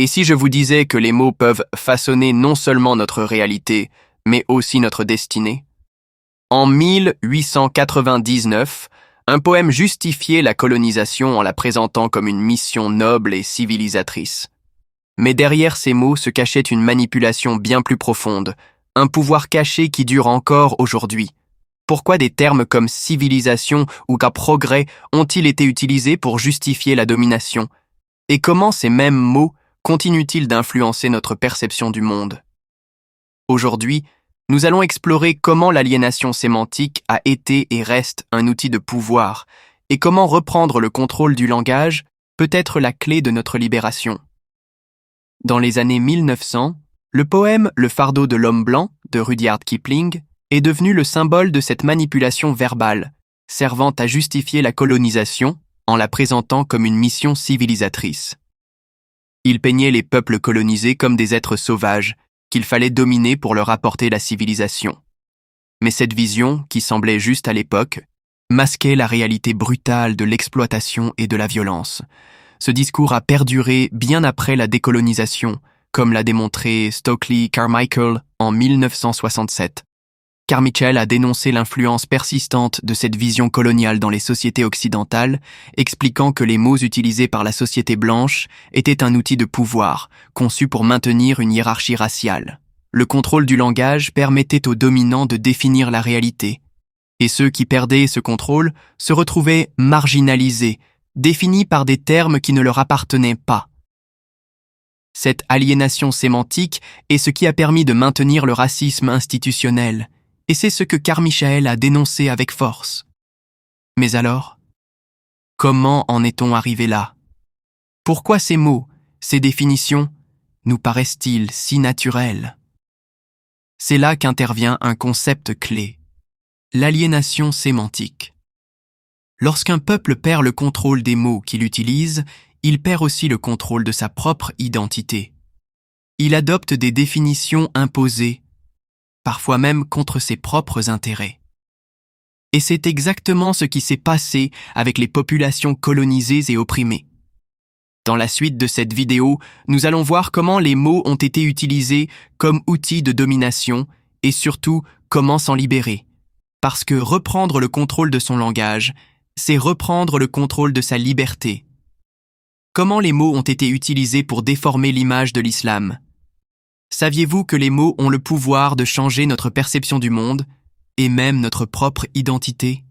Et si je vous disais que les mots peuvent façonner non seulement notre réalité, mais aussi notre destinée? En 1899, un poème justifiait la colonisation en la présentant comme une mission noble et civilisatrice. Mais derrière ces mots se cachait une manipulation bien plus profonde, un pouvoir caché qui dure encore aujourd'hui. Pourquoi des termes comme civilisation ou progrès ont-ils été utilisés pour justifier la domination? Et comment ces mêmes mots continuent-ils d'influencer notre perception du monde? Aujourd'hui, nous allons explorer comment l'aliénation sémantique a été et reste un outil de pouvoir, et comment reprendre le contrôle du langage peut être la clé de notre libération. Dans les années 1900, le poème Le fardeau de l'homme blanc de Rudyard Kipling est devenu le symbole de cette manipulation verbale, servant à justifier la colonisation en la présentant comme une mission civilisatrice. Il peignait les peuples colonisés comme des êtres sauvages qu'il fallait dominer pour leur apporter la civilisation. Mais cette vision, qui semblait juste à l'époque, masquait la réalité brutale de l'exploitation et de la violence. Ce discours a perduré bien après la décolonisation, comme l'a démontré Stokely Carmichael en 1967. Carmichael a dénoncé l'influence persistante de cette vision coloniale dans les sociétés occidentales, expliquant que les mots utilisés par la société blanche étaient un outil de pouvoir, conçu pour maintenir une hiérarchie raciale. Le contrôle du langage permettait aux dominants de définir la réalité, et ceux qui perdaient ce contrôle se retrouvaient marginalisés, définis par des termes qui ne leur appartenaient pas. Cette aliénation sémantique est ce qui a permis de maintenir le racisme institutionnel, et c'est ce que Carmichael a dénoncé avec force. Mais alors, comment en est-on arrivé là? Pourquoi ces mots, ces définitions, nous paraissent-ils si naturels? C'est là qu'intervient un concept clé, l'aliénation sémantique. Lorsqu'un peuple perd le contrôle des mots qu'il utilise, il perd aussi le contrôle de sa propre identité. Il adopte des définitions imposées, parfois même contre ses propres intérêts. Et c'est exactement ce qui s'est passé avec les populations colonisées et opprimées. Dans la suite de cette vidéo, nous allons voir comment les mots ont été utilisés comme outils de domination et surtout comment s'en libérer. Parce que reprendre le contrôle de son langage, c'est reprendre le contrôle de sa liberté. Comment les mots ont été utilisés pour déformer l'image de l'islam? Saviez-vous que les mots ont le pouvoir de changer notre perception du monde et même notre propre identité?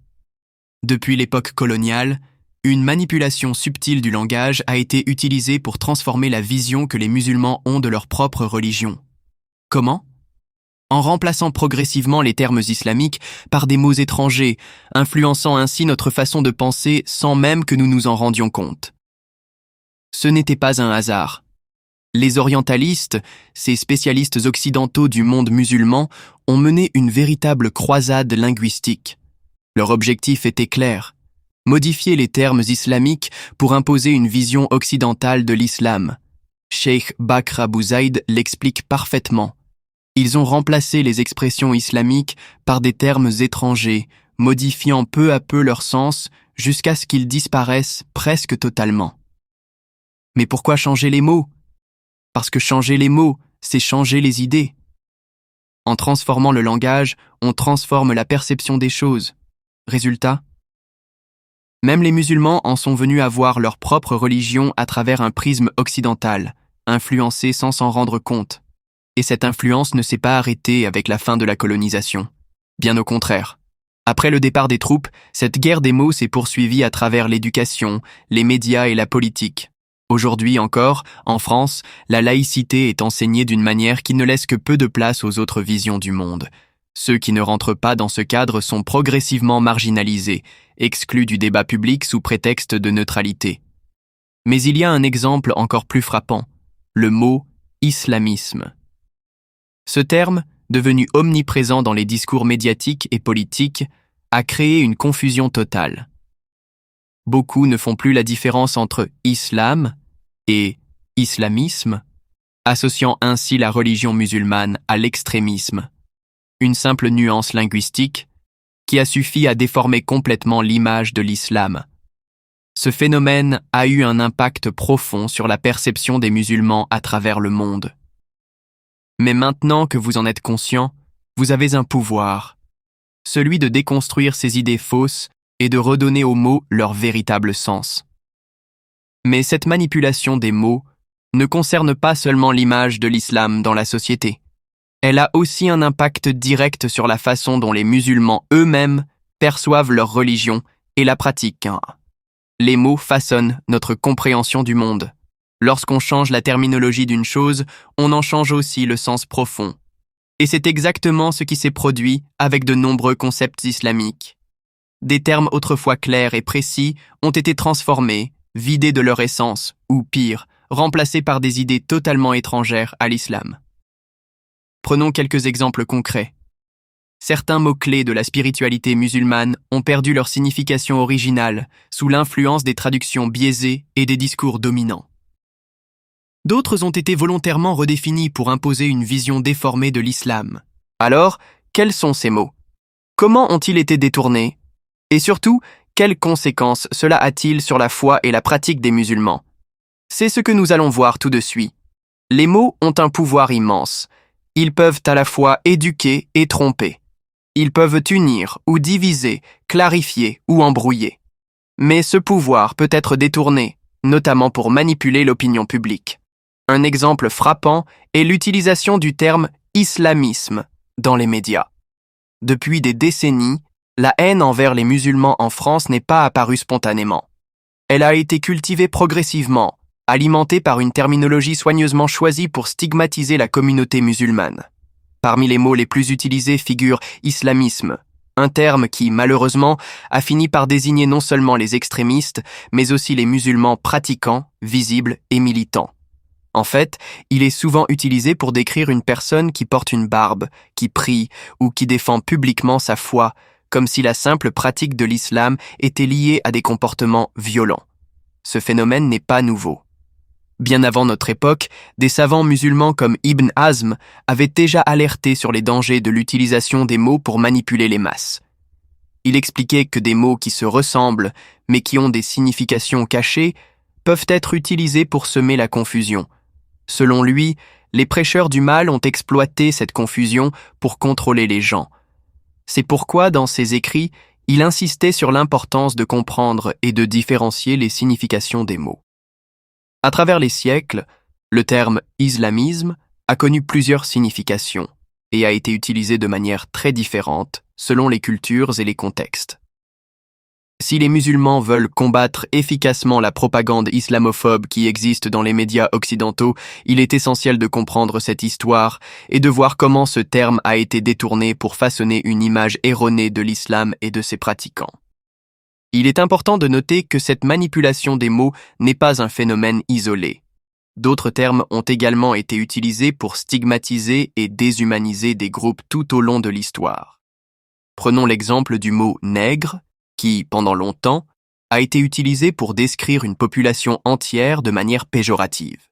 Depuis l'époque coloniale, une manipulation subtile du langage a été utilisée pour transformer la vision que les musulmans ont de leur propre religion. Comment? En remplaçant progressivement les termes islamiques par des mots étrangers, influençant ainsi notre façon de penser sans même que nous nous en rendions compte. Ce n'était pas un hasard. Les orientalistes, ces spécialistes occidentaux du monde musulman, ont mené une véritable croisade linguistique. Leur objectif était clair, modifier les termes islamiques pour imposer une vision occidentale de l'islam. Cheikh Bakr Abu Zaïd l'explique parfaitement. Ils ont remplacé les expressions islamiques par des termes étrangers, modifiant peu à peu leur sens jusqu'à ce qu'ils disparaissent presque totalement. Mais pourquoi changer les mots? Parce que changer les mots, c'est changer les idées. En transformant le langage, on transforme la perception des choses. Résultat? Même les musulmans en sont venus à voir leur propre religion à travers un prisme occidental, influencé sans s'en rendre compte. Et cette influence ne s'est pas arrêtée avec la fin de la colonisation. Bien au contraire. Après le départ des troupes, cette guerre des mots s'est poursuivie à travers l'éducation, les médias et la politique. Aujourd'hui encore, en France, la laïcité est enseignée d'une manière qui ne laisse que peu de place aux autres visions du monde. Ceux qui ne rentrent pas dans ce cadre sont progressivement marginalisés, exclus du débat public sous prétexte de neutralité. Mais il y a un exemple encore plus frappant, le mot « islamisme ». Ce terme, devenu omniprésent dans les discours médiatiques et politiques, a créé une confusion totale. Beaucoup ne font plus la différence entre islam et islamisme, associant ainsi la religion musulmane à l'extrémisme. Une simple nuance linguistique qui a suffi à déformer complètement l'image de l'islam. Ce phénomène a eu un impact profond sur la perception des musulmans à travers le monde. Mais maintenant que vous en êtes conscient, vous avez un pouvoir, celui de déconstruire ces idées fausses et de redonner aux mots leur véritable sens. Mais cette manipulation des mots ne concerne pas seulement l'image de l'islam dans la société. Elle a aussi un impact direct sur la façon dont les musulmans eux-mêmes perçoivent leur religion et la pratiquent. Les mots façonnent notre compréhension du monde. Lorsqu'on change la terminologie d'une chose, on en change aussi le sens profond. Et c'est exactement ce qui s'est produit avec de nombreux concepts islamiques. Des termes autrefois clairs et précis ont été transformés, vidés de leur essence, ou pire, remplacés par des idées totalement étrangères à l'islam. Prenons quelques exemples concrets. Certains mots-clés de la spiritualité musulmane ont perdu leur signification originale sous l'influence des traductions biaisées et des discours dominants. D'autres ont été volontairement redéfinis pour imposer une vision déformée de l'islam. Alors, quels sont ces mots? Comment ont-ils été détournés? Et surtout, quelles conséquences cela a-t-il sur la foi et la pratique des musulmans? C'est ce que nous allons voir tout de suite. Les mots ont un pouvoir immense. Ils peuvent à la fois éduquer et tromper. Ils peuvent unir ou diviser, clarifier ou embrouiller. Mais ce pouvoir peut être détourné, notamment pour manipuler l'opinion publique. Un exemple frappant est l'utilisation du terme « islamisme » dans les médias. Depuis des décennies, la haine envers les musulmans en France n'est pas apparue spontanément. Elle a été cultivée progressivement, alimentée par une terminologie soigneusement choisie pour stigmatiser la communauté musulmane. Parmi les mots les plus utilisés figure « islamisme », un terme qui, malheureusement, a fini par désigner non seulement les extrémistes, mais aussi les musulmans pratiquants, visibles et militants. En fait, il est souvent utilisé pour décrire une personne qui porte une barbe, qui prie ou qui défend publiquement sa foi, comme si la simple pratique de l'islam était liée à des comportements violents. Ce phénomène n'est pas nouveau. Bien avant notre époque, des savants musulmans comme Ibn Hazm avaient déjà alerté sur les dangers de l'utilisation des mots pour manipuler les masses. Il expliquait que des mots qui se ressemblent, mais qui ont des significations cachées, peuvent être utilisés pour semer la confusion. Selon lui, les prêcheurs du mal ont exploité cette confusion pour contrôler les gens. C'est pourquoi, dans ses écrits, il insistait sur l'importance de comprendre et de différencier les significations des mots. À travers les siècles, le terme « islamisme » a connu plusieurs significations et a été utilisé de manière très différente selon les cultures et les contextes. Si les musulmans veulent combattre efficacement la propagande islamophobe qui existe dans les médias occidentaux, il est essentiel de comprendre cette histoire et de voir comment ce terme a été détourné pour façonner une image erronée de l'islam et de ses pratiquants. Il est important de noter que cette manipulation des mots n'est pas un phénomène isolé. D'autres termes ont également été utilisés pour stigmatiser et déshumaniser des groupes tout au long de l'histoire. Prenons l'exemple du mot « nègre », qui, pendant longtemps, a été utilisé pour décrire une population entière de manière péjorative.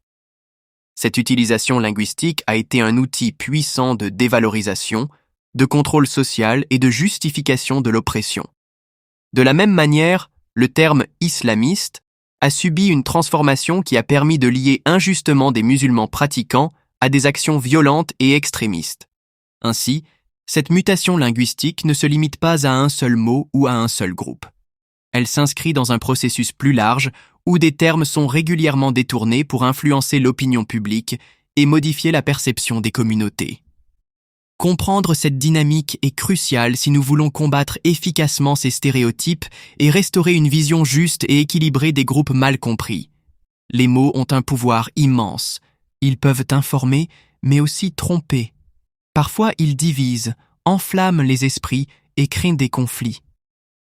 Cette utilisation linguistique a été un outil puissant de dévalorisation, de contrôle social et de justification de l'oppression. De la même manière, le terme « islamiste » a subi une transformation qui a permis de lier injustement des musulmans pratiquants à des actions violentes et extrémistes. Ainsi, cette mutation linguistique ne se limite pas à un seul mot ou à un seul groupe. Elle s'inscrit dans un processus plus large où des termes sont régulièrement détournés pour influencer l'opinion publique et modifier la perception des communautés. Comprendre cette dynamique est crucial si nous voulons combattre efficacement ces stéréotypes et restaurer une vision juste et équilibrée des groupes mal compris. Les mots ont un pouvoir immense. Ils peuvent informer, mais aussi tromper. Parfois, ils divisent, enflamment les esprits et créent des conflits.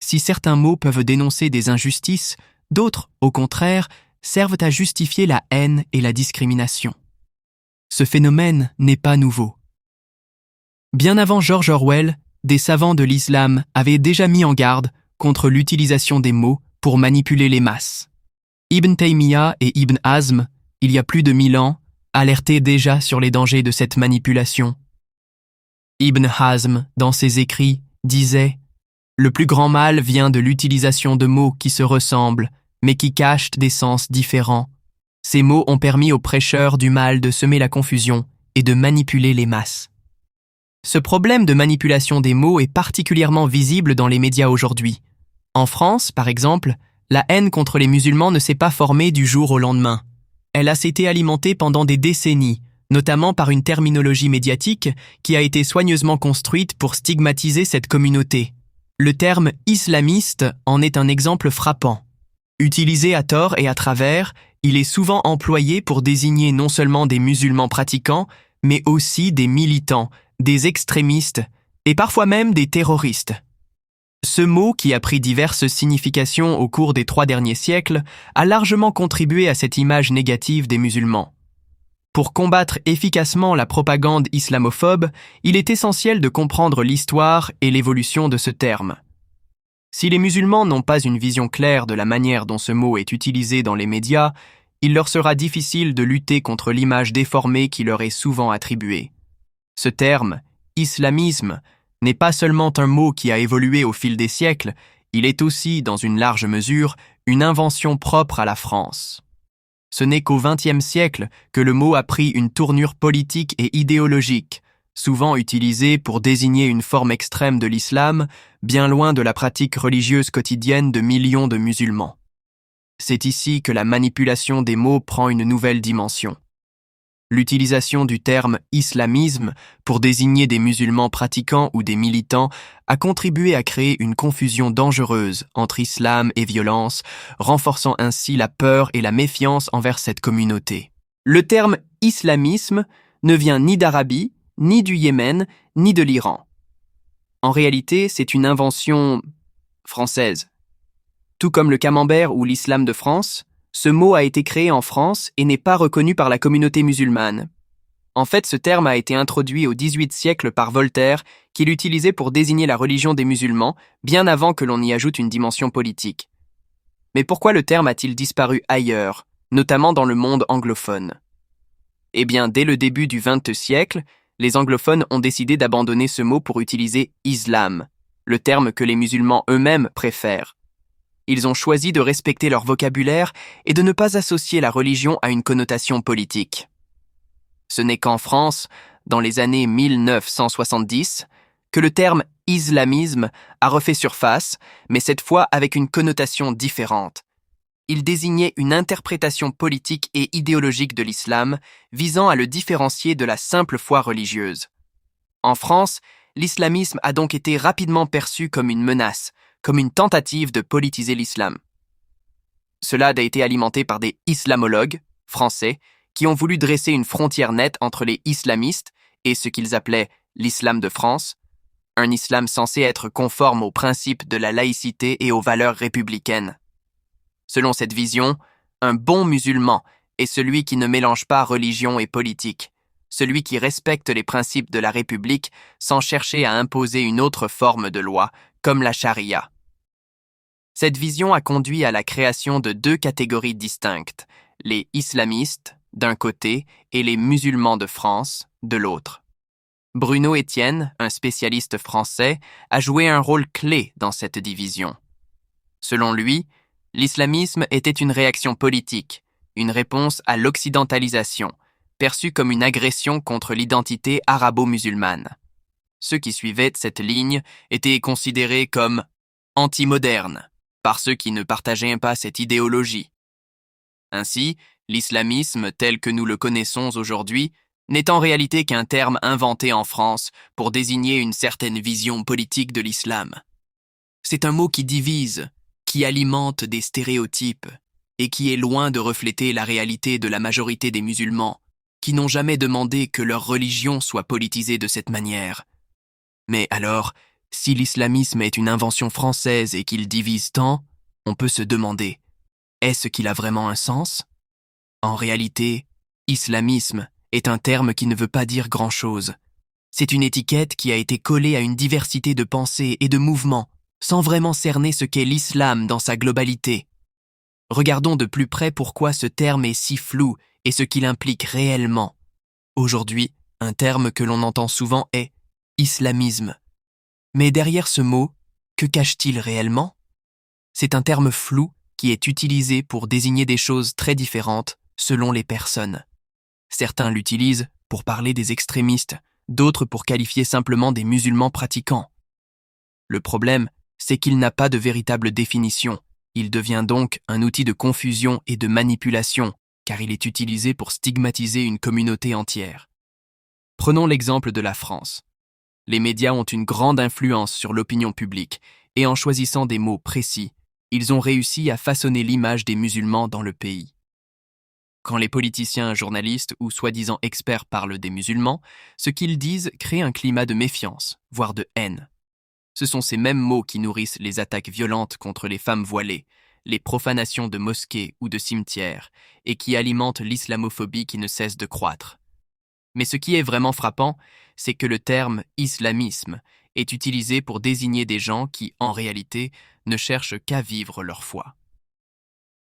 Si certains mots peuvent dénoncer des injustices, d'autres, au contraire, servent à justifier la haine et la discrimination. Ce phénomène n'est pas nouveau. Bien avant George Orwell, des savants de l'islam avaient déjà mis en garde contre l'utilisation des mots pour manipuler les masses. Ibn Taymiyyah et Ibn Hazm, il y a plus de 1000 ans, alertaient déjà sur les dangers de cette manipulation. Ibn Hazm, dans ses écrits, disait « Le plus grand mal vient de l'utilisation de mots qui se ressemblent mais qui cachent des sens différents. Ces mots ont permis aux prêcheurs du mal de semer la confusion et de manipuler les masses. Ce problème de manipulation des mots est particulièrement visible dans les médias aujourd'hui. En France, par exemple, la haine contre les musulmans ne s'est pas formée du jour au lendemain. Elle a été alimentée pendant des décennies, notamment par une terminologie médiatique qui a été soigneusement construite pour stigmatiser cette communauté. Le terme islamiste en est un exemple frappant. Utilisé à tort et à travers, il est souvent employé pour désigner non seulement des musulmans pratiquants, mais aussi des militants, des extrémistes et parfois même des terroristes. Ce mot, qui a pris diverses significations au cours des 3 derniers siècles, a largement contribué à cette image négative des musulmans. Pour combattre efficacement la propagande islamophobe, il est essentiel de comprendre l'histoire et l'évolution de ce terme. Si les musulmans n'ont pas une vision claire de la manière dont ce mot est utilisé dans les médias, il leur sera difficile de lutter contre l'image déformée qui leur est souvent attribuée. Ce terme, islamisme, n'est pas seulement un mot qui a évolué au fil des siècles, il est aussi, dans une large mesure, une invention propre à la France. Ce n'est qu'au XXe siècle que le mot a pris une tournure politique et idéologique, souvent utilisé pour désigner une forme extrême de l'islam, bien loin de la pratique religieuse quotidienne de millions de musulmans. C'est ici que la manipulation des mots prend une nouvelle dimension. L'utilisation du terme islamisme pour désigner des musulmans pratiquants ou des militants a contribué à créer une confusion dangereuse entre islam et violence, renforçant ainsi la peur et la méfiance envers cette communauté. Le terme islamisme ne vient ni d'Arabie, ni du Yémen, ni de l'Iran. En réalité, c'est une invention française. Tout comme le camembert ou l'islam de France, ce mot a été créé en France et n'est pas reconnu par la communauté musulmane. En fait, ce terme a été introduit au XVIIIe siècle par Voltaire, qui l'utilisait pour désigner la religion des musulmans, bien avant que l'on y ajoute une dimension politique. Mais pourquoi le terme a-t-il disparu ailleurs, notamment dans le monde anglophone ? Eh bien, dès le début du XXe siècle, les anglophones ont décidé d'abandonner ce mot pour utiliser islam, le terme que les musulmans eux-mêmes préfèrent. Ils ont choisi de respecter leur vocabulaire et de ne pas associer la religion à une connotation politique. Ce n'est qu'en France, dans les années 1970, que le terme islamisme a refait surface, mais cette fois avec une connotation différente. Il désignait une interprétation politique et idéologique de l'islam visant à le différencier de la simple foi religieuse. En France, l'islamisme a donc été rapidement perçu comme une menace, comme une tentative de politiser l'islam. Cela a été alimenté par des islamologues français qui ont voulu dresser une frontière nette entre les islamistes et ce qu'ils appelaient l'islam de France, un islam censé être conforme aux principes de la laïcité et aux valeurs républicaines. Selon cette vision, un bon musulman est celui qui ne mélange pas religion et politique, celui qui respecte les principes de la République sans chercher à imposer une autre forme de loi, comme la charia. Cette vision a conduit à la création de 2 catégories distinctes, les islamistes d'un côté et les musulmans de France de l'autre. Bruno Etienne, un spécialiste français, a joué un rôle clé dans cette division. Selon lui, l'islamisme était une réaction politique, une réponse à l'occidentalisation, perçue comme une agression contre l'identité arabo-musulmane. Ceux qui suivaient cette ligne étaient considérés comme anti-modernes par ceux qui ne partageaient pas cette idéologie. Ainsi, l'islamisme tel que nous le connaissons aujourd'hui n'est en réalité qu'un terme inventé en France pour désigner une certaine vision politique de l'islam. C'est un mot qui divise, qui alimente des stéréotypes et qui est loin de refléter la réalité de la majorité des musulmans, qui n'ont jamais demandé que leur religion soit politisée de cette manière. Mais alors, si l'islamisme est une invention française et qu'il divise tant, on peut se demander, est-ce qu'il a vraiment un sens ? En réalité, islamisme est un terme qui ne veut pas dire grand-chose. C'est une étiquette qui a été collée à une diversité de pensées et de mouvements, sans vraiment cerner ce qu'est l'islam dans sa globalité. Regardons de plus près pourquoi ce terme est si flou et ce qu'il implique réellement. Aujourd'hui, un terme que l'on entend souvent est islamisme. Mais derrière ce mot, que cache-t-il réellement ? C'est un terme flou qui est utilisé pour désigner des choses très différentes selon les personnes. Certains l'utilisent pour parler des extrémistes, d'autres pour qualifier simplement des musulmans pratiquants. Le problème, c'est qu'il n'a pas de véritable définition. Il devient donc un outil de confusion et de manipulation, car il est utilisé pour stigmatiser une communauté entière. Prenons l'exemple de la France. Les médias ont une grande influence sur l'opinion publique, et en choisissant des mots précis, ils ont réussi à façonner l'image des musulmans dans le pays. Quand les politiciens, journalistes ou soi-disant experts parlent des musulmans, ce qu'ils disent crée un climat de méfiance, voire de haine. Ce sont ces mêmes mots qui nourrissent les attaques violentes contre les femmes voilées, les profanations de mosquées ou de cimetières, et qui alimentent l'islamophobie qui ne cesse de croître. Mais ce qui est vraiment frappant, c'est que le terme « islamisme » est utilisé pour désigner des gens qui, en réalité, ne cherchent qu'à vivre leur foi.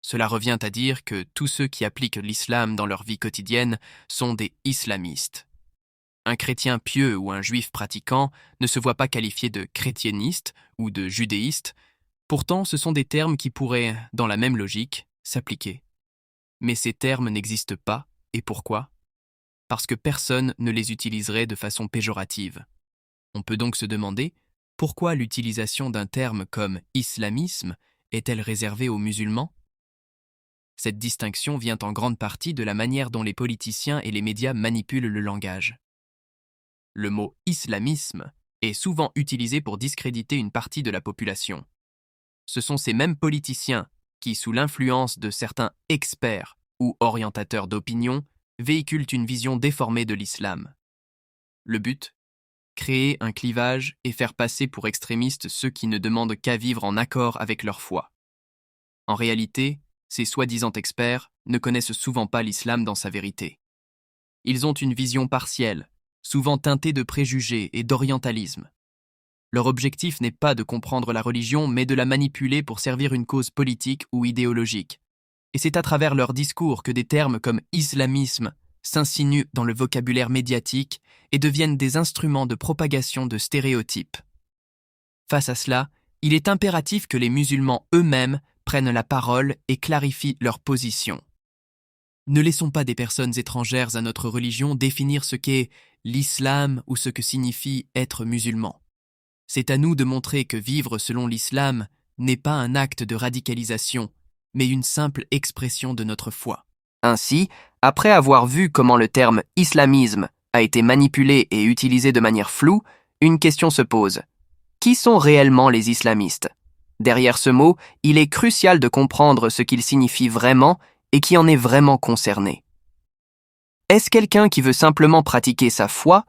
Cela revient à dire que tous ceux qui appliquent l'islam dans leur vie quotidienne sont des islamistes. Un chrétien pieux ou un juif pratiquant ne se voit pas qualifié de chrétienniste ou de judéiste, pourtant ce sont des termes qui pourraient, dans la même logique, s'appliquer. Mais ces termes n'existent pas, et pourquoi ? Parce que personne ne les utiliserait de façon péjorative. On peut donc se demander pourquoi l'utilisation d'un terme comme « islamisme » est-elle réservée aux musulmans ? Cette distinction vient en grande partie de la manière dont les politiciens et les médias manipulent le langage. Le mot « islamisme » est souvent utilisé pour discréditer une partie de la population. Ce sont ces mêmes politiciens qui, sous l'influence de certains experts ou orientateurs d'opinion, véhiculent une vision déformée de l'islam. Le but ? Créer un clivage et faire passer pour extrémistes ceux qui ne demandent qu'à vivre en accord avec leur foi. En réalité, ces soi-disant experts ne connaissent souvent pas l'islam dans sa vérité. Ils ont une vision partielle, souvent teintée de préjugés et d'orientalisme. Leur objectif n'est pas de comprendre la religion, mais de la manipuler pour servir une cause politique ou idéologique. Et c'est à travers leurs discours que des termes comme « islamisme » s'insinuent dans le vocabulaire médiatique et deviennent des instruments de propagation de stéréotypes. Face à cela, il est impératif que les musulmans eux-mêmes prennent la parole et clarifient leur position. Ne laissons pas des personnes étrangères à notre religion définir ce qu'est l'islam ou ce que signifie être musulman. C'est à nous de montrer que vivre selon l'islam n'est pas un acte de radicalisation, mais une simple expression de notre foi. Ainsi, après avoir vu comment le terme « islamisme » a été manipulé et utilisé de manière floue, une question se pose. Qui sont réellement les islamistes ? Derrière ce mot, il est crucial de comprendre ce qu'il signifie vraiment et qui en est vraiment concerné. Est-ce quelqu'un qui veut simplement pratiquer sa foi,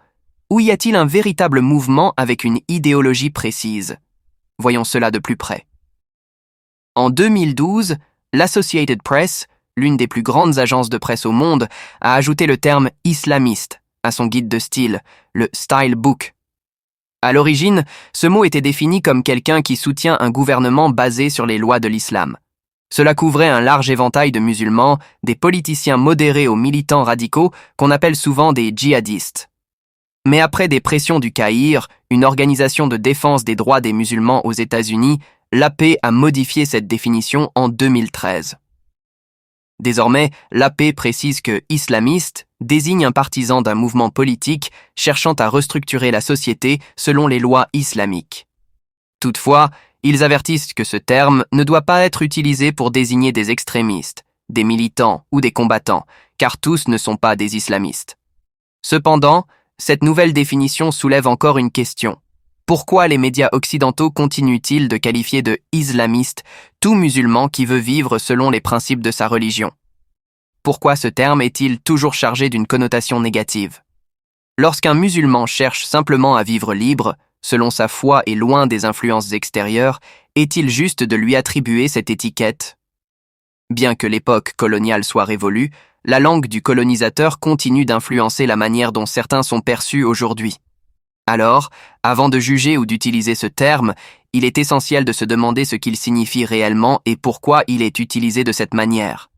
ou y a-t-il un véritable mouvement avec une idéologie précise ? Voyons cela de plus près. En 2012, l'Associated Press, l'une des plus grandes agences de presse au monde, a ajouté le terme « islamiste » à son guide de style, le Style Book. À l'origine, ce mot était défini comme quelqu'un qui soutient un gouvernement basé sur les lois de l'islam. Cela couvrait un large éventail de musulmans, des politiciens modérés aux militants radicaux qu'on appelle souvent des djihadistes. Mais après des pressions du Caïr, une organisation de défense des droits des musulmans aux États-Unis, l'AP a modifié cette définition en 2013. Désormais, l'AP précise que « islamiste » désigne un partisan d'un mouvement politique cherchant à restructurer la société selon les lois islamiques. Toutefois, ils avertissent que ce terme ne doit pas être utilisé pour désigner des extrémistes, des militants ou des combattants, car tous ne sont pas des islamistes. Cependant, cette nouvelle définition soulève encore une question. Pourquoi les médias occidentaux continuent-ils de qualifier de « islamiste » tout musulman qui veut vivre selon les principes de sa religion ? Pourquoi ce terme est-il toujours chargé d'une connotation négative ? Lorsqu'un musulman cherche simplement à vivre libre, selon sa foi et loin des influences extérieures, est-il juste de lui attribuer cette étiquette ? Bien que l'époque coloniale soit révolue, la langue du colonisateur continue d'influencer la manière dont certains sont perçus aujourd'hui. Alors, avant de juger ou d'utiliser ce terme, il est essentiel de se demander ce qu'il signifie réellement et pourquoi il est utilisé de cette manière.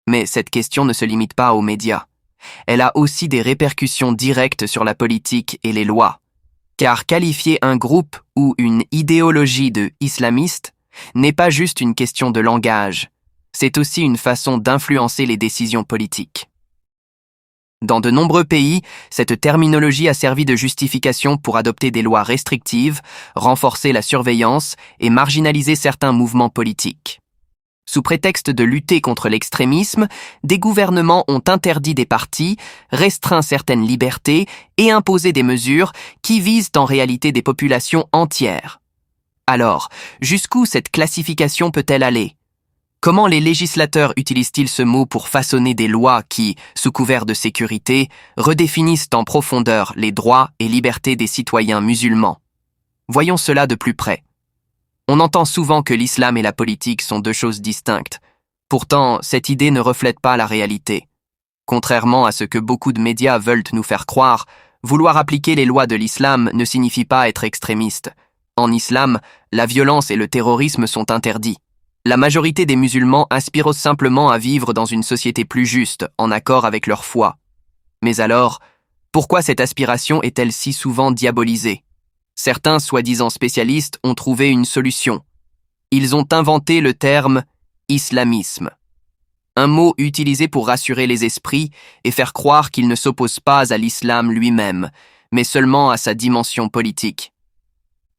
Mais cette question ne se limite pas aux médias. Elle a aussi des répercussions directes sur la politique et les lois. Car qualifier un groupe ou une idéologie de islamiste n'est pas juste une question de langage, c'est aussi une façon d'influencer les décisions politiques. Dans de nombreux pays, cette terminologie a servi de justification pour adopter des lois restrictives, renforcer la surveillance et marginaliser certains mouvements politiques. Sous prétexte de lutter contre l'extrémisme, des gouvernements ont interdit des partis, restreint certaines libertés et imposé des mesures qui visent en réalité des populations entières. Alors, jusqu'où cette classification peut-elle aller ? Comment les législateurs utilisent-ils ce mot pour façonner des lois qui, sous couvert de sécurité, redéfinissent en profondeur les droits et libertés des citoyens musulmans ? Voyons cela de plus près. On entend souvent que l'islam et la politique sont deux choses distinctes. Pourtant, cette idée ne reflète pas la réalité. Contrairement à ce que beaucoup de médias veulent nous faire croire, vouloir appliquer les lois de l'islam ne signifie pas être extrémiste. En islam, la violence et le terrorisme sont interdits. La majorité des musulmans aspirent simplement à vivre dans une société plus juste, en accord avec leur foi. Mais alors, pourquoi cette aspiration est-elle si souvent diabolisée ? Certains soi-disant spécialistes ont trouvé une solution. Ils ont inventé le terme « islamisme », un mot utilisé pour rassurer les esprits et faire croire qu'il ne s'oppose pas à l'islam lui-même, mais seulement à sa dimension politique.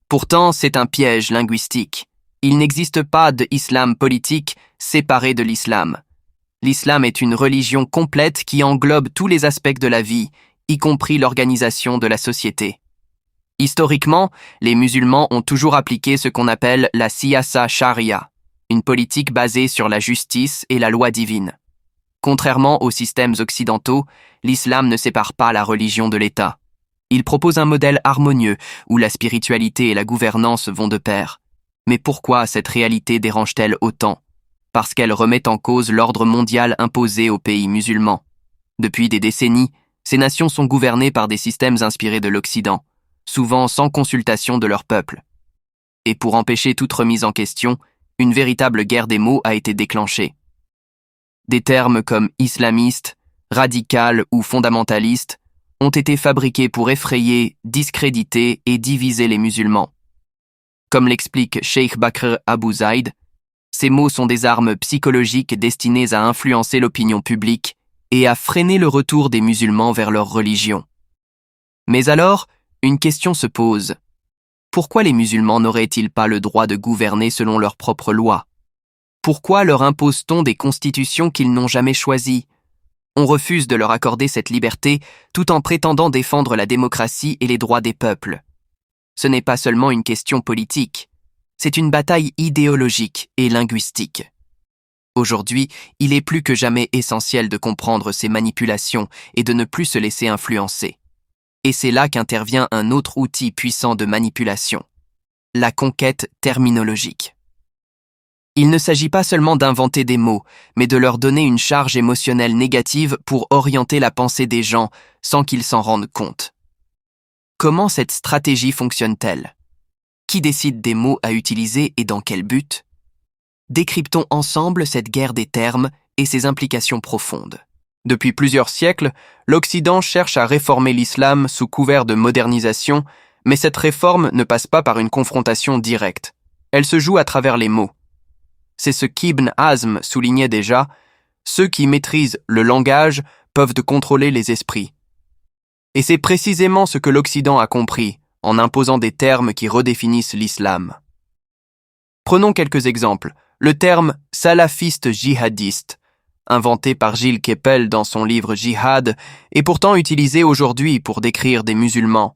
Pourtant, c'est un piège linguistique. Il n'existe pas de islam politique séparé de l'islam. L'islam est une religion complète qui englobe tous les aspects de la vie, y compris l'organisation de la société. Historiquement, les musulmans ont toujours appliqué ce qu'on appelle la siyasa sharia, une politique basée sur la justice et la loi divine. Contrairement aux systèmes occidentaux, l'islam ne sépare pas la religion de l'État. Il propose un modèle harmonieux où la spiritualité et la gouvernance vont de pair. Mais pourquoi cette réalité dérange-t-elle autant ? Parce qu'elle remet en cause l'ordre mondial imposé aux pays musulmans. Depuis des décennies, ces nations sont gouvernées par des systèmes inspirés de l'Occident, souvent sans consultation de leur peuple. Et pour empêcher toute remise en question, une véritable guerre des mots a été déclenchée. Des termes comme islamiste, radical ou fondamentaliste ont été fabriqués pour effrayer, discréditer et diviser les musulmans. Comme l'explique Cheikh Bakr Abu Zaid, ces mots sont des armes psychologiques destinées à influencer l'opinion publique et à freiner le retour des musulmans vers leur religion. Mais alors, une question se pose. Pourquoi les musulmans n'auraient-ils pas le droit de gouverner selon leurs propres lois ? Pourquoi leur impose-t-on des constitutions qu'ils n'ont jamais choisies ? On refuse de leur accorder cette liberté tout en prétendant défendre la démocratie et les droits des peuples. Ce n'est pas seulement une question politique, c'est une bataille idéologique et linguistique. Aujourd'hui, il est plus que jamais essentiel de comprendre ces manipulations et de ne plus se laisser influencer. Et c'est là qu'intervient un autre outil puissant de manipulation, la conquête terminologique. Il ne s'agit pas seulement d'inventer des mots, mais de leur donner une charge émotionnelle négative pour orienter la pensée des gens sans qu'ils s'en rendent compte. Comment cette stratégie fonctionne-t-elle ? Qui décide des mots à utiliser et dans quel but ? Décryptons ensemble cette guerre des termes et ses implications profondes. Depuis plusieurs siècles, l'Occident cherche à réformer l'islam sous couvert de modernisation, mais cette réforme ne passe pas par une confrontation directe. Elle se joue à travers les mots. C'est ce qu'Ibn Hazm soulignait déjà, ceux qui maîtrisent le langage peuvent contrôler les esprits. Et c'est précisément ce que l'Occident a compris, en imposant des termes qui redéfinissent l'islam. Prenons quelques exemples. Le terme « salafiste djihadiste », inventé par Gilles Kepel dans son livre Jihad, est pourtant utilisé aujourd'hui pour décrire des musulmans.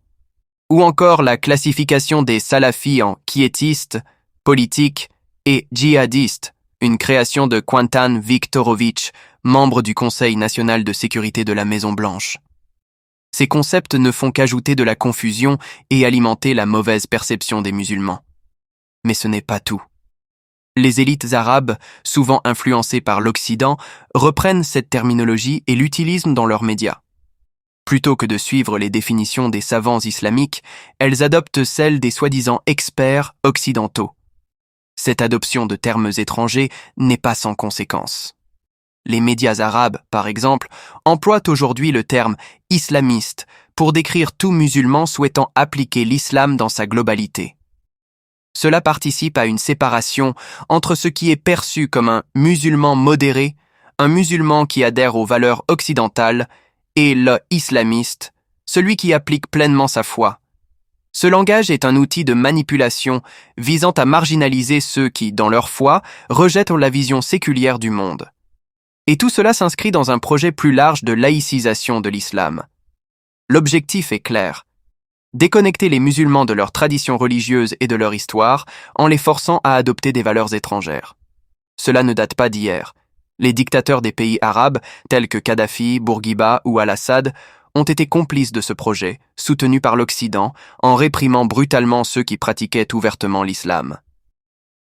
Ou encore la classification des salafis en quiétistes, politiques et djihadistes, une création de Quentin Viktorovich, membre du Conseil national de sécurité de la Maison-Blanche. Ces concepts ne font qu'ajouter de la confusion et alimenter la mauvaise perception des musulmans. Mais ce n'est pas tout. Les élites arabes, souvent influencées par l'Occident, reprennent cette terminologie et l'utilisent dans leurs médias. Plutôt que de suivre les définitions des savants islamiques, elles adoptent celles des soi-disant experts occidentaux. Cette adoption de termes étrangers n'est pas sans conséquences. Les médias arabes, par exemple, emploient aujourd'hui le terme « islamiste » pour décrire tout musulman souhaitant appliquer l'islam dans sa globalité. Cela participe à une séparation entre ce qui est perçu comme un musulman modéré, un musulman qui adhère aux valeurs occidentales, et le islamiste, celui qui applique pleinement sa foi. Ce langage est un outil de manipulation visant à marginaliser ceux qui, dans leur foi, rejettent la vision séculière du monde. Et tout cela s'inscrit dans un projet plus large de laïcisation de l'islam. L'objectif est clair: déconnecter les musulmans de leurs traditions religieuses et de leur histoire en les forçant à adopter des valeurs étrangères. Cela ne date pas d'hier. Les dictateurs des pays arabes, tels que Kadhafi, Bourguiba ou Al-Assad, ont été complices de ce projet, soutenu par l'Occident, en réprimant brutalement ceux qui pratiquaient ouvertement l'islam.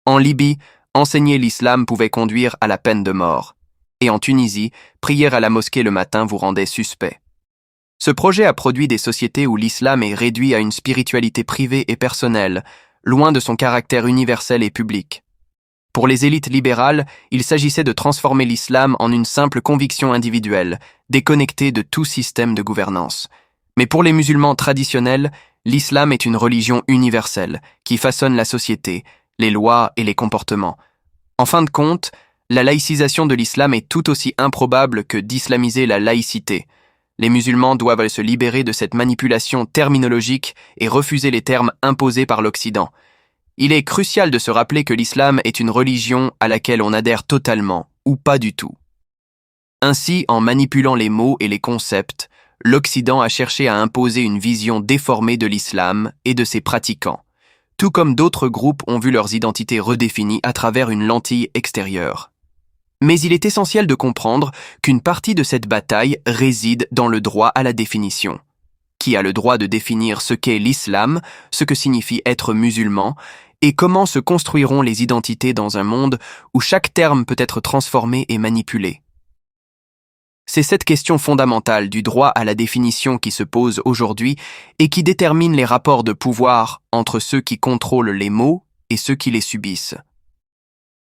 En Libye, enseigner l'islam pouvait conduire à la peine de mort. Et en Tunisie, prier à la mosquée le matin vous rendait suspect. Ce projet a produit des sociétés où l'islam est réduit à une spiritualité privée et personnelle, loin de son caractère universel et public. Pour les élites libérales, il s'agissait de transformer l'islam en une simple conviction individuelle, déconnectée de tout système de gouvernance. Mais pour les musulmans traditionnels, l'islam est une religion universelle, qui façonne la société, les lois et les comportements. En fin de compte, la laïcisation de l'islam est tout aussi improbable que d'islamiser la laïcité. Les musulmans doivent se libérer de cette manipulation terminologique et refuser les termes imposés par l'Occident. Il est crucial de se rappeler que l'islam est une religion à laquelle on adhère totalement, ou pas du tout. Ainsi, en manipulant les mots et les concepts, l'Occident a cherché à imposer une vision déformée de l'islam et de ses pratiquants, tout comme d'autres groupes ont vu leurs identités redéfinies à travers une lentille extérieure. Mais il est essentiel de comprendre qu'une partie de cette bataille réside dans le droit à la définition. Qui a le droit de définir ce qu'est l'islam, ce que signifie être musulman, et comment se construiront les identités dans un monde où chaque terme peut être transformé et manipulé. C'est cette question fondamentale du droit à la définition qui se pose aujourd'hui et qui détermine les rapports de pouvoir entre ceux qui contrôlent les mots et ceux qui les subissent.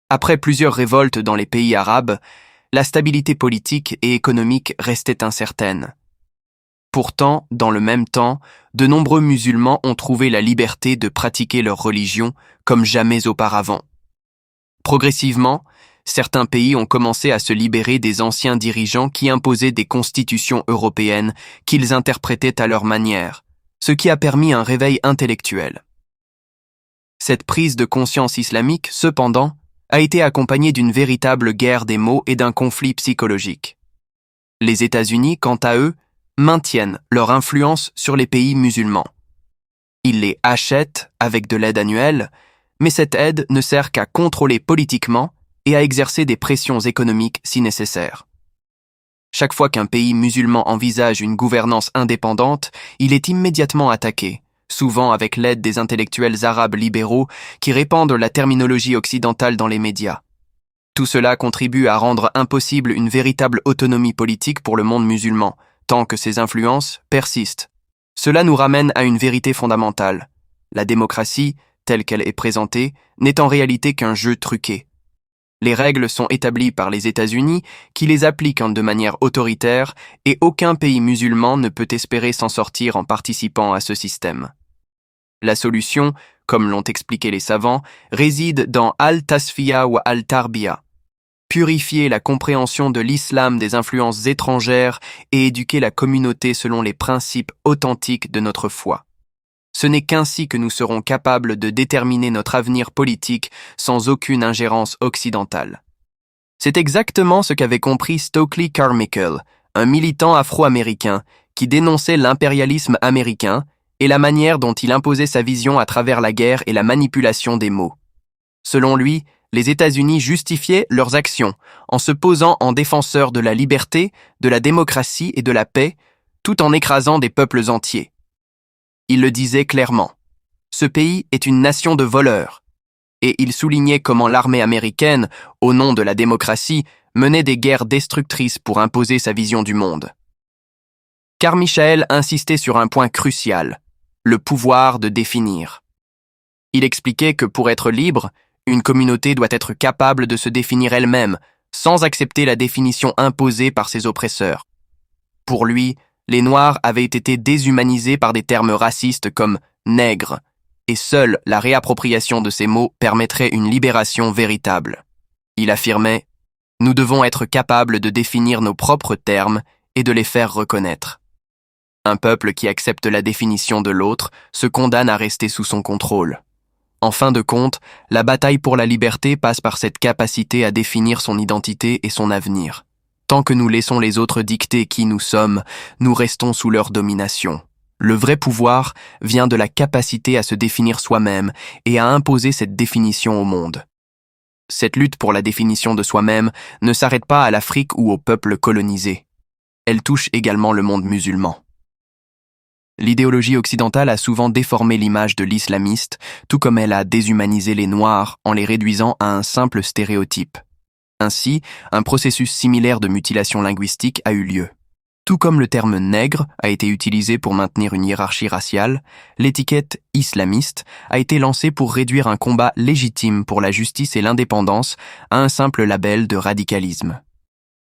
Après plusieurs révoltes dans les pays arabes, la stabilité politique et économique restait incertaine. Pourtant, dans le même temps, de nombreux musulmans ont trouvé la liberté de pratiquer leur religion comme jamais auparavant. Progressivement, certains pays ont commencé à se libérer des anciens dirigeants qui imposaient des constitutions européennes qu'ils interprétaient à leur manière, ce qui a permis un réveil intellectuel. Cette prise de conscience islamique, cependant, a été accompagnée d'une véritable guerre des mots et d'un conflit psychologique. Les États-Unis, quant à eux, maintiennent leur influence sur les pays musulmans. Ils les achètent avec de l'aide annuelle, mais cette aide ne sert qu'à contrôler politiquement et à exercer des pressions économiques si nécessaire. Chaque fois qu'un pays musulman envisage une gouvernance indépendante, il est immédiatement attaqué, souvent avec l'aide des intellectuels arabes libéraux qui répandent la terminologie occidentale dans les médias. Tout cela contribue à rendre impossible une véritable autonomie politique pour le monde musulman, tant que ces influences persistent. Cela nous ramène à une vérité fondamentale. La démocratie, telle qu'elle est présentée, n'est en réalité qu'un jeu truqué. Les règles sont établies par les États-Unis qui les appliquent de manière autoritaire et aucun pays musulman ne peut espérer s'en sortir en participant à ce système. La solution, comme l'ont expliqué les savants, réside dans al-tasfiya ou al-tarbiya. Purifier la compréhension de l'islam des influences étrangères et éduquer la communauté selon les principes authentiques de notre foi. Ce n'est qu'ainsi que nous serons capables de déterminer notre avenir politique sans aucune ingérence occidentale. C'est exactement ce qu'avait compris Stokely Carmichael, un militant afro-américain qui dénonçait l'impérialisme américain et la manière dont il imposait sa vision à travers la guerre et la manipulation des mots. Selon lui, les États-Unis justifiaient leurs actions en se posant en défenseurs de la liberté, de la démocratie et de la paix, tout en écrasant des peuples entiers. Il le disait clairement. Ce pays est une nation de voleurs. Et il soulignait comment l'armée américaine, au nom de la démocratie, menait des guerres destructrices pour imposer sa vision du monde. Carmichael insistait sur un point crucial, le pouvoir de définir. Il expliquait que pour être libre, une communauté doit être capable de se définir elle-même, sans accepter la définition imposée par ses oppresseurs. Pour lui, les Noirs avaient été déshumanisés par des termes racistes comme « nègre » et seule la réappropriation de ces mots permettrait une libération véritable. Il affirmait « Nous devons être capables de définir nos propres termes et de les faire reconnaître. » Un peuple qui accepte la définition de l'autre se condamne à rester sous son contrôle. En fin de compte, la bataille pour la liberté passe par cette capacité à définir son identité et son avenir. Tant que nous laissons les autres dicter qui nous sommes, nous restons sous leur domination. Le vrai pouvoir vient de la capacité à se définir soi-même et à imposer cette définition au monde. Cette lutte pour la définition de soi-même ne s'arrête pas à l'Afrique ou aux peuples colonisés. Elle touche également le monde musulman. L'idéologie occidentale a souvent déformé l'image de l'islamiste, tout comme elle a déshumanisé les Noirs en les réduisant à un simple stéréotype. Ainsi, un processus similaire de mutilation linguistique a eu lieu. Tout comme le terme « nègre » a été utilisé pour maintenir une hiérarchie raciale, l'étiquette « islamiste » a été lancée pour réduire un combat légitime pour la justice et l'indépendance à un simple label de radicalisme.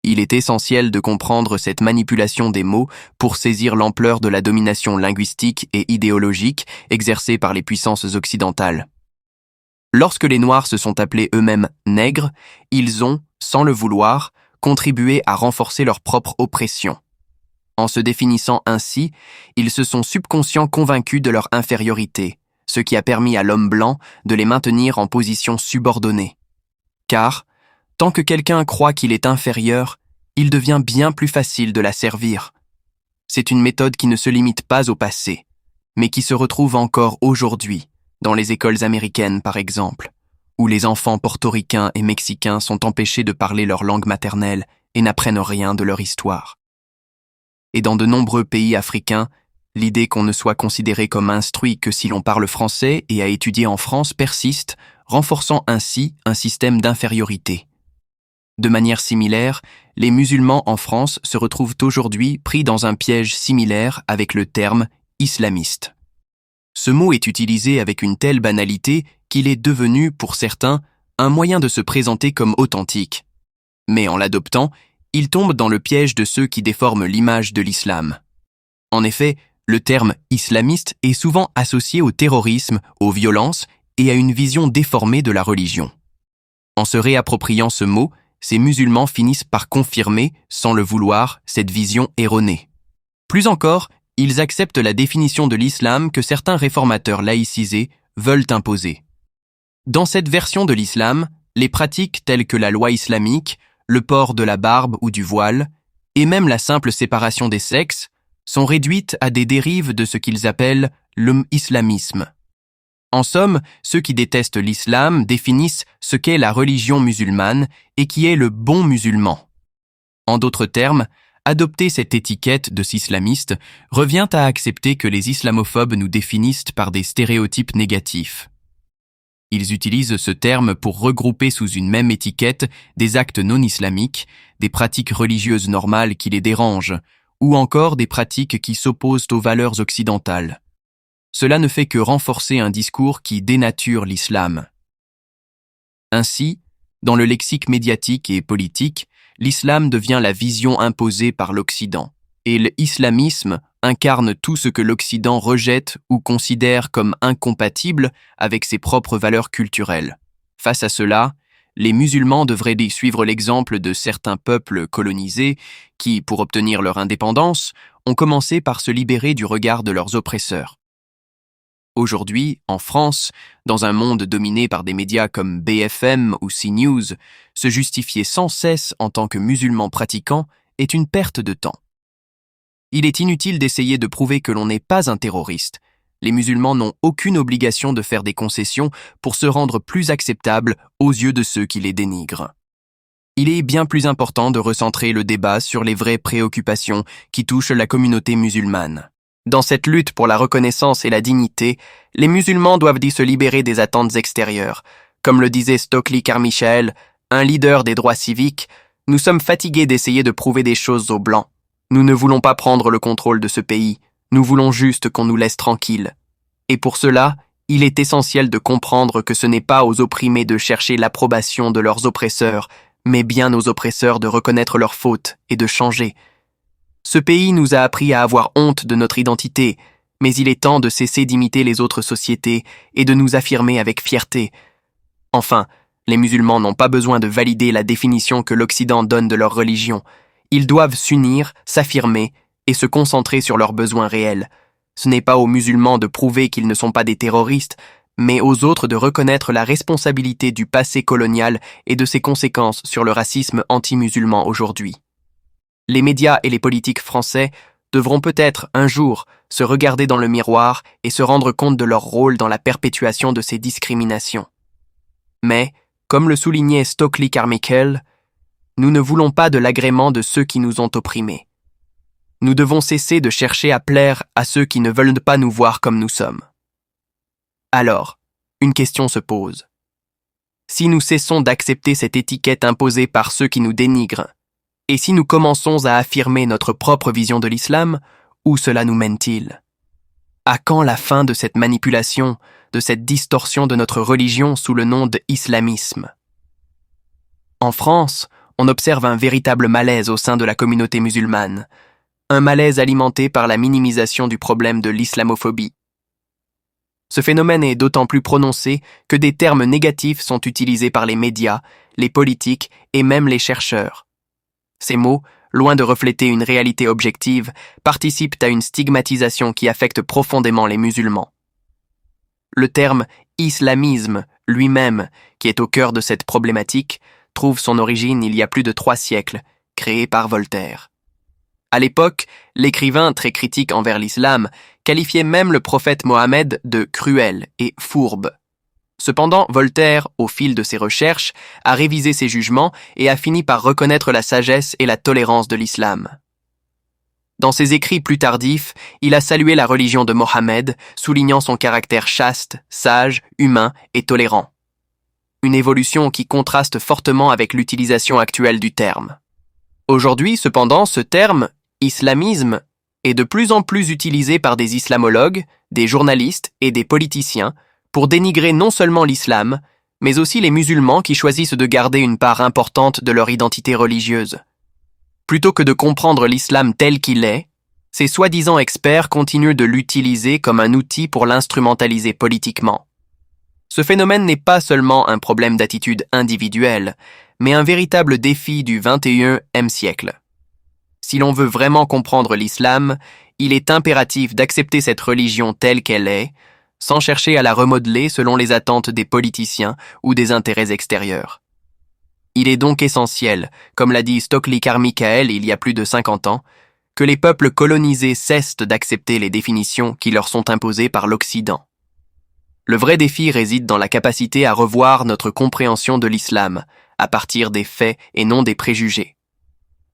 Il est essentiel de comprendre cette manipulation des mots pour saisir l'ampleur de la domination linguistique et idéologique exercée par les puissances occidentales. Lorsque les Noirs se sont appelés eux-mêmes nègres, ils ont, sans le vouloir, contribué à renforcer leur propre oppression. En se définissant ainsi, ils se sont subconscients convaincus de leur infériorité, ce qui a permis à l'homme blanc de les maintenir en position subordonnée. Car, tant que quelqu'un croit qu'il est inférieur, il devient bien plus facile de la servir. C'est une méthode qui ne se limite pas au passé, mais qui se retrouve encore aujourd'hui, dans les écoles américaines par exemple, où les enfants portoricains et mexicains sont empêchés de parler leur langue maternelle et n'apprennent rien de leur histoire. Et dans de nombreux pays africains, l'idée qu'on ne soit considéré comme instruit que si l'on parle français et a étudié en France persiste, renforçant ainsi un système d'infériorité. De manière similaire, les musulmans en France se retrouvent aujourd'hui pris dans un piège similaire avec le terme « islamiste ». Ce mot est utilisé avec une telle banalité qu'il est devenu, pour certains, un moyen de se présenter comme authentique. Mais en l'adoptant, il tombe dans le piège de ceux qui déforment l'image de l'islam. En effet, le terme « islamiste » est souvent associé au terrorisme, aux violences et à une vision déformée de la religion. En se réappropriant ce mot, ces musulmans finissent par confirmer, sans le vouloir, cette vision erronée. Plus encore, ils acceptent la définition de l'islam que certains réformateurs laïcisés veulent imposer. Dans cette version de l'islam, les pratiques telles que la loi islamique, le port de la barbe ou du voile, et même la simple séparation des sexes, sont réduites à des dérives de ce qu'ils appellent l'islamisme. En somme, ceux qui détestent l'islam définissent ce qu'est la religion musulmane et qui est le bon musulman. En d'autres termes, adopter cette étiquette de s'islamiste revient à accepter que les islamophobes nous définissent par des stéréotypes négatifs. Ils utilisent ce terme pour regrouper sous une même étiquette des actes non islamiques, des pratiques religieuses normales qui les dérangent, ou encore des pratiques qui s'opposent aux valeurs occidentales. Cela ne fait que renforcer un discours qui dénature l'islam. Ainsi, dans le lexique médiatique et politique, l'islam devient la vision imposée par l'Occident, et l'islamisme incarne tout ce que l'Occident rejette ou considère comme incompatible avec ses propres valeurs culturelles. Face à cela, les musulmans devraient suivre l'exemple de certains peuples colonisés qui, pour obtenir leur indépendance, ont commencé par se libérer du regard de leurs oppresseurs. Aujourd'hui, en France, dans un monde dominé par des médias comme BFM ou CNews, se justifier sans cesse en tant que musulman pratiquant est une perte de temps. Il est inutile d'essayer de prouver que l'on n'est pas un terroriste. Les musulmans n'ont aucune obligation de faire des concessions pour se rendre plus acceptables aux yeux de ceux qui les dénigrent. Il est bien plus important de recentrer le débat sur les vraies préoccupations qui touchent la communauté musulmane. Dans cette lutte pour la reconnaissance et la dignité, les musulmans doivent se libérer des attentes extérieures. Comme le disait Stokely Carmichael, un leader des droits civiques, nous sommes fatigués d'essayer de prouver des choses aux Blancs. Nous ne voulons pas prendre le contrôle de ce pays, nous voulons juste qu'on nous laisse tranquilles. Et pour cela, il est essentiel de comprendre que ce n'est pas aux opprimés de chercher l'approbation de leurs oppresseurs, mais bien aux oppresseurs de reconnaître leurs fautes et de changer. Ce pays nous a appris à avoir honte de notre identité, Mais il est temps de cesser d'imiter les autres sociétés et de nous affirmer avec fierté. Enfin, les musulmans n'ont pas besoin de valider la définition que l'Occident donne de leur religion. Ils doivent s'unir, s'affirmer et se concentrer sur leurs besoins réels. Ce n'est pas aux musulmans de prouver qu'ils ne sont pas des terroristes, mais aux autres de reconnaître la responsabilité du passé colonial et de ses conséquences sur le racisme anti-musulman aujourd'hui. Les médias et les politiques français devront peut-être, un jour, se regarder dans le miroir et se rendre compte de leur rôle dans la perpétuation de ces discriminations. Mais, comme le soulignait Stokely Carmichael, nous ne voulons pas de l'agrément de ceux qui nous ont opprimés. Nous devons cesser de chercher à plaire à ceux qui ne veulent pas nous voir comme nous sommes. Alors, une question se pose. Si nous cessons d'accepter cette étiquette imposée par ceux qui nous dénigrent, et si nous commençons à affirmer notre propre vision de l'islam, où cela nous mène-t-il? À quand la fin de cette manipulation, de cette distorsion de notre religion sous le nom d'islamisme? En France, on observe un véritable malaise au sein de la communauté musulmane, un malaise alimenté par la minimisation du problème de l'islamophobie. Ce phénomène est d'autant plus prononcé que des termes négatifs sont utilisés par les médias, les politiques et même les chercheurs. Ces mots, loin de refléter une réalité objective, participent à une stigmatisation qui affecte profondément les musulmans. Le terme « islamisme » lui-même, qui est au cœur de cette problématique, trouve son origine il y a plus de 3 siècles, créé par Voltaire. À l'époque, l'écrivain, très critique envers l'islam, qualifiait même le prophète Mohammed de cruel et fourbe. Cependant, Voltaire, au fil de ses recherches, a révisé ses jugements et a fini par reconnaître la sagesse et la tolérance de l'islam. Dans ses écrits plus tardifs, il a salué la religion de Mohammed, soulignant son caractère chaste, sage, humain et tolérant. Une évolution qui contraste fortement avec l'utilisation actuelle du terme. Aujourd'hui, cependant, ce terme, islamisme, est de plus en plus utilisé par des islamologues, des journalistes et des politiciens pour dénigrer non seulement l'islam, mais aussi les musulmans qui choisissent de garder une part importante de leur identité religieuse. Plutôt que de comprendre l'islam tel qu'il est, ces soi-disant experts continuent de l'utiliser comme un outil pour l'instrumentaliser politiquement. Ce phénomène n'est pas seulement un problème d'attitude individuelle, mais un véritable défi du XXIe siècle. Si l'on veut vraiment comprendre l'islam, il est impératif d'accepter cette religion telle qu'elle est, sans chercher à la remodeler selon les attentes des politiciens ou des intérêts extérieurs. Il est donc essentiel, comme l'a dit Stokely Carmichael il y a plus de 50 ans, que les peuples colonisés cessent d'accepter les définitions qui leur sont imposées par l'Occident. Le vrai défi réside dans la capacité à revoir notre compréhension de l'islam, à partir des faits et non des préjugés.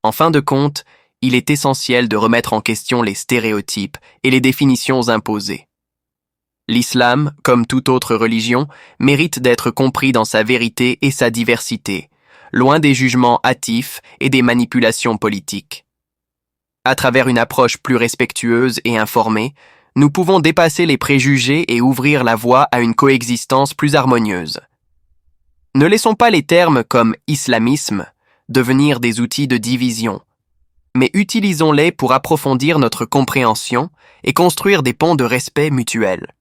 En fin de compte, il est essentiel de remettre en question les stéréotypes et les définitions imposées. L'islam, comme toute autre religion, mérite d'être compris dans sa vérité et sa diversité, loin des jugements hâtifs et des manipulations politiques. À travers une approche plus respectueuse et informée, nous pouvons dépasser les préjugés et ouvrir la voie à une coexistence plus harmonieuse. Ne laissons pas les termes comme islamisme devenir des outils de division, mais utilisons-les pour approfondir notre compréhension et construire des ponts de respect mutuel.